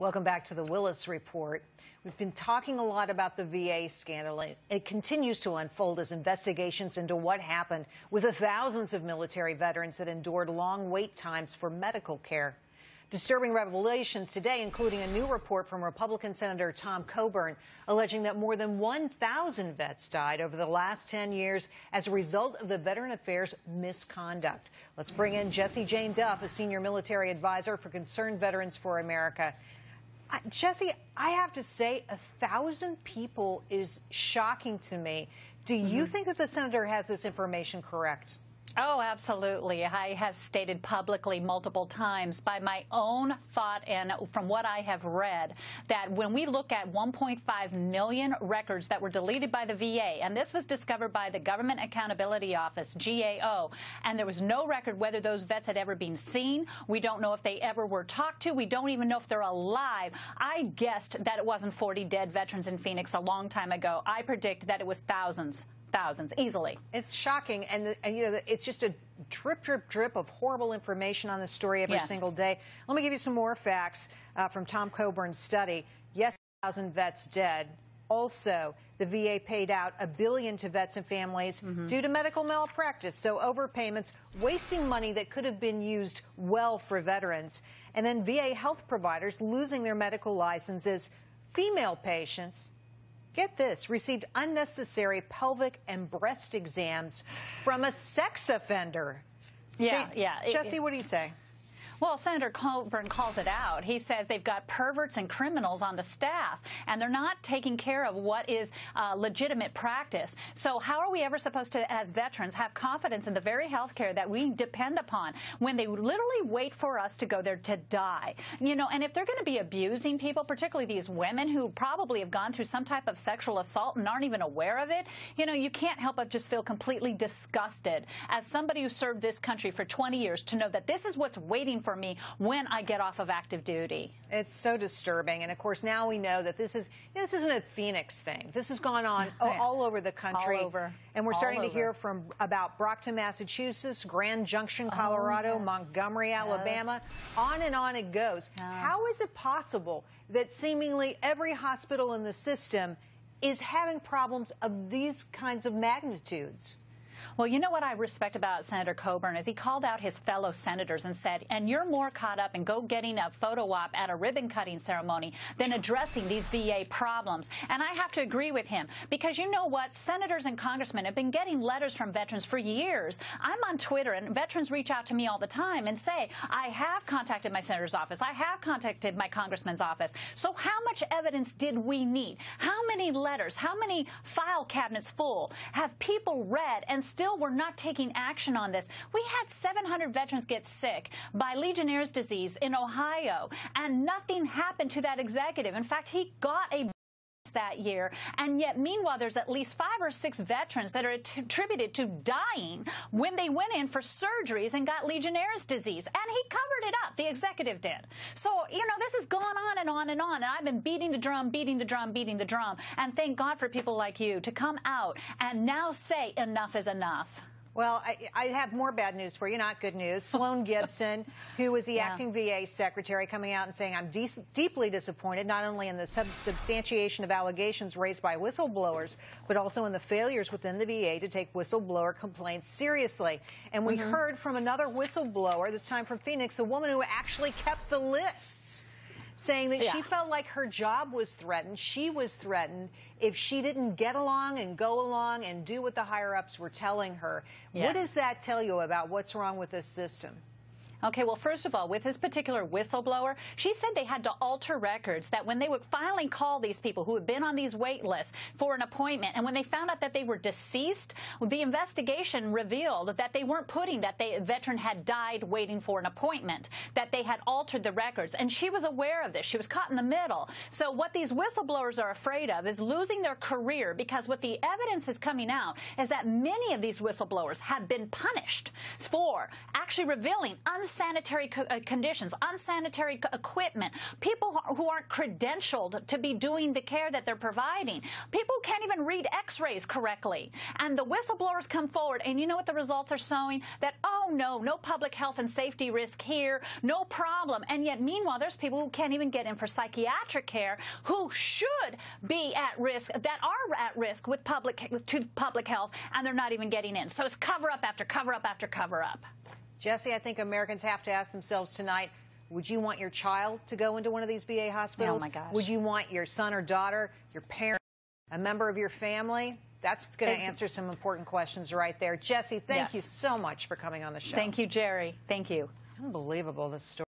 Welcome back to the Willis Report. We've been talking a lot about the VA scandal. It continues to unfold as investigations into what happened with the thousands of military veterans that endured long wait times for medical care. Disturbing revelations today, including a new report from Republican Senator Tom Coburn, alleging that more than 1,000 vets died over the last 10 years as a result of the Veteran Affairs misconduct. Let's bring in Jessie Jane Duff, a senior military advisor for Concerned Veterans for America. Jessie, I have to say, 1,000 people is shocking to me. Do you think that the senator has this information correct? Oh, absolutely. I have stated publicly multiple times by my own thought and from what I have read that when we look at 1.5 million records that were deleted by the VA, and this was discovered by the Government Accountability Office, GAO, and there was no record whether those vets had ever been seen. We don't know if they ever were talked to. We don't even know if they're alive. I guessed that it wasn't 40 dead veterans in Phoenix a long time ago. I predict that it was thousands. Thousands, easily. It's shocking, and you know, it's just a drip, drip, drip of horrible information on the story every single day. Let me give you some more facts from Tom Coburn's study. Yes, 1,000 vets dead. Also, the VA paid out $1 billion to vets and families due to medical malpractice, so overpayments, wasting money that could have been used well for veterans. And then VA health providers losing their medical licenses. Female patients, get this, received unnecessary pelvic and breast exams from a sex offender. Jessie, what do you say? Well, Senator Coburn calls it out. He says they've got perverts and criminals on the staff, and they're not taking care of what is legitimate practice. So how are we ever supposed to, as veterans, have confidence in the very health care that we depend upon when they literally wait for us to go there to die? You know, and if they're going to be abusing people, particularly these women who probably have gone through some type of sexual assault and aren't even aware of it, you know, you can't help but just feel completely disgusted as somebody who served this country for 20 years to know that this is what's waiting for me when I get off of active duty. It's so disturbing, and of course now we know that this isn't a Phoenix thing. This has gone on all over the country, all over. And we're starting to hear about Brockton, Massachusetts, Grand Junction, Colorado, Montgomery, Alabama, on and on it goes. How is it possible that seemingly every hospital in the system is having problems of these kinds of magnitudes? Well, you know what I respect about Senator Coburn is he called out his fellow senators and said, and you're more caught up in getting a photo op at a ribbon-cutting ceremony than addressing these VA problems. And I have to agree with him because you know what? Senators and congressmen have been getting letters from veterans for years. I'm on Twitter, and veterans reach out to me all the time and say, I have contacted my senator's office. I have contacted my congressman's office. So how much evidence did we need? How many letters, how many file cabinets full have people read and still we're not taking action on this? We had 700 veterans get sick by Legionnaire's disease in Ohio, and nothing happened to that executive. In fact, he got a that year, and yet meanwhile there's at least 5 or 6 veterans that are attributed to dying when they went in for surgeries and got Legionnaire's disease, and he covered it up. The executive did. So you know, this has gone on and on and on, and I've been beating the drum, beating the drum, beating the drum, and thank God for people like you to come out and now say enough is enough. Well, I have more bad news for you, not good news. Sloan Gibson, who was the acting VA secretary, coming out and saying, I'm deeply disappointed, not only in the substantiation of allegations raised by whistleblowers, but also in the failures within the VA to take whistleblower complaints seriously. And we heard from another whistleblower, this time from Phoenix, a woman who actually kept the lists, saying that she felt like her job was threatened. She was threatened if she didn't get along and go along and do what the higher-ups were telling her. What does that tell you about what's wrong with this system? Okay, well, first of all, with this particular whistleblower, she said they had to alter records, that when they would finally call these people who had been on these wait lists for an appointment, and when they found out that they were deceased, the investigation revealed that they weren't putting that the veteran had died waiting for an appointment, that they had altered the records. And she was aware of this. She was caught in the middle. So what these whistleblowers are afraid of is losing their career, because what the evidence is coming out is that many of these whistleblowers have been punished for actually revealing unsafe unsanitary conditions, unsanitary equipment, people who aren't credentialed to be doing the care that they're providing, people who can't even read x-rays correctly. And the whistleblowers come forward, and you know what the results are showing? That, oh, no public health and safety risk here, no problem. And yet, meanwhile, there's people who can't even get in for psychiatric care who should be at risk, that are at risk with public health, and they're not even getting in. So it's cover up after cover up after cover up. Jessie, I think Americans have to ask themselves tonight, would you want your child to go into one of these VA hospitals? Oh, my gosh. Would you want your son or daughter, your parent, a member of your family? That's going to answer some important questions right there. Jessie, thank you so much for coming on the show. Thank you, Jerry. Thank you. Unbelievable, this story.